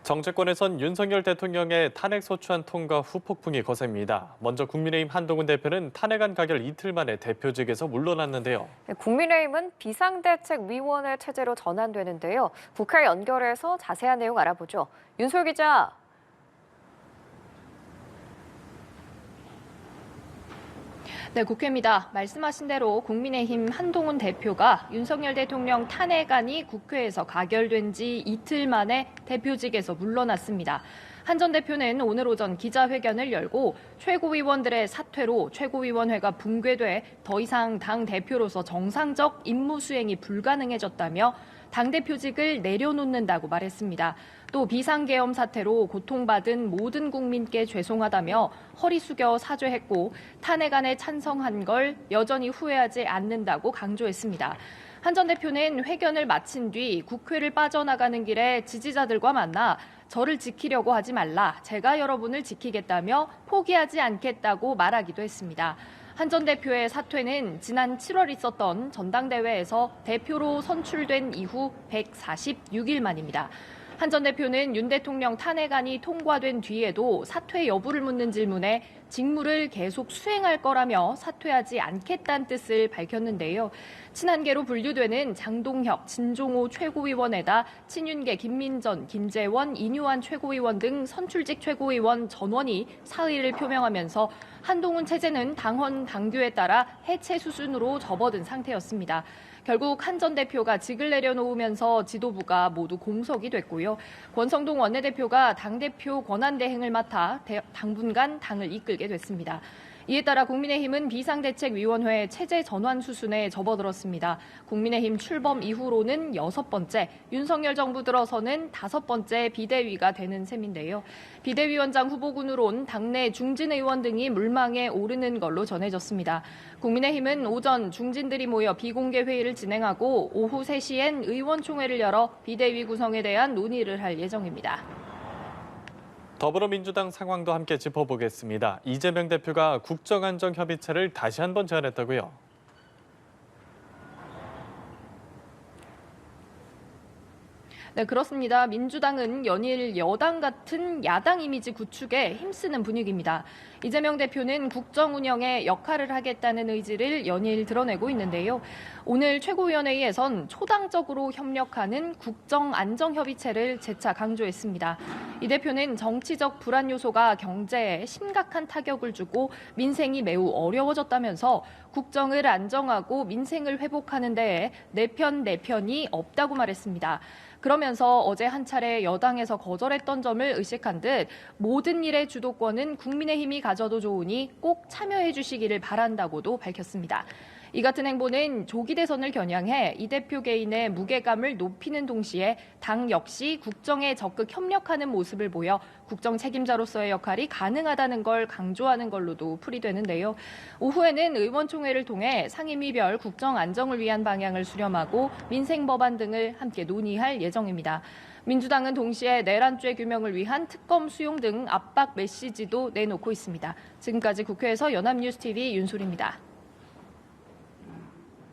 정치권에선 윤석열 대통령의 탄핵 소추안 통과 후 폭풍이 거셉니다. 먼저 국민의힘 한동훈 대표는 탄핵안 가결 이틀 만에 대표직에서 물러났는데요. 국민의힘은 비상대책위원회 체제로 전환되는데요. 국회 연결해서 자세한 내용 알아보죠. 윤솔 기자. 네, 국회입니다. 말씀하신 대로 국민의힘 한동훈 대표가 윤석열 대통령 탄핵안이 국회에서 가결된 지 이틀 만에 대표직에서 물러났습니다. 한 전 대표는 오늘 오전 기자회견을 열고 최고위원들의 사퇴로 최고위원회가 붕괴돼 더 이상 당 대표로서 정상적 임무 수행이 불가능해졌다며 당대표직을 내려놓는다고 말했습니다. 또 비상계엄 사태로 고통받은 모든 국민께 죄송하다며 허리 숙여 사죄했고 탄핵안에 찬성한 걸 여전히 후회하지 않는다고 강조했습니다. 한 전 대표는 회견을 마친 뒤 국회를 빠져나가는 길에 지지자들과 만나 저를 지키려고 하지 말라, 제가 여러분을 지키겠다며 포기하지 않겠다고 말하기도 했습니다. 한 전 대표의 사퇴는 지난 7월 있었던 전당대회에서 대표로 선출된 이후 146일 만입니다. 한 전 대표는 윤 대통령 탄핵안이 통과된 뒤에도 사퇴 여부를 묻는 질문에 직무를 계속 수행할 거라며 사퇴하지 않겠다는 뜻을 밝혔는데요. 친한계로 분류되는 장동혁, 진종호 최고위원에다 친윤계 김민전, 김재원, 이뉴환 최고위원 등 선출직 최고위원 전원이 사의를 표명하면서 한동훈 체제는 당헌 당규에 따라 해체 수순으로 접어든 상태였습니다. 결국 한 전 대표가 직을 내려놓으면서 지도부가 모두 공석이 됐고요. 권성동 원내대표가 당대표 권한대행을 맡아 당분간 당을 이끌게 됐습니다. 이에 따라 국민의힘은 비상대책위원회 체제 전환 수순에 접어들었습니다. 국민의힘 출범 이후로는 6번째, 윤석열 정부 들어서는 5번째 비대위가 되는 셈인데요. 비대위원장 후보군으론 당내 중진 의원 등이 물망에 오르는 걸로 전해졌습니다. 국민의힘은 오전 중진들이 모여 비공개 회의를 진행하고 오후 3시엔 의원총회를 열어 비대위 구성에 대한 논의를 할 예정입니다. 더불어민주당 상황도 함께 짚어보겠습니다. 이재명 대표가 국정안정협의체를 다시 한번 제안했다고요? 네, 그렇습니다. 민주당은 연일 여당 같은 야당 이미지 구축에 힘쓰는 분위기입니다. 이재명 대표는 국정 운영에 역할을 하겠다는 의지를 연일 드러내고 있는데요. 오늘 최고위원회의에선 초당적으로 협력하는 국정안정협의체를 재차 강조했습니다. 이 대표는 정치적 불안 요소가 경제에 심각한 타격을 주고 민생이 매우 어려워졌다면서 국정을 안정하고 민생을 회복하는 데에 내 편이 없다고 말했습니다. 그러면서 어제 한 차례 여당에서 거절했던 점을 의식한 듯 모든 일의 주도권은 국민의힘이 가져도 좋으니 꼭 참여해 주시기를 바란다고도 밝혔습니다. 이 같은 행보는 조기 대선을 겨냥해 이 대표 개인의 무게감을 높이는 동시에 당 역시 국정에 적극 협력하는 모습을 보여 국정 책임자로서의 역할이 가능하다는 걸 강조하는 걸로도 풀이되는데요. 오후에는 의원총회를 통해 상임위별 국정 안정을 위한 방향을 수렴하고 민생 법안 등을 함께 논의할 예정입니다. 민주당은 동시에 내란죄 규명을 위한 특검 수용 등 압박 메시지도 내놓고 있습니다. 지금까지 국회에서 연합뉴스TV 윤솔입니다.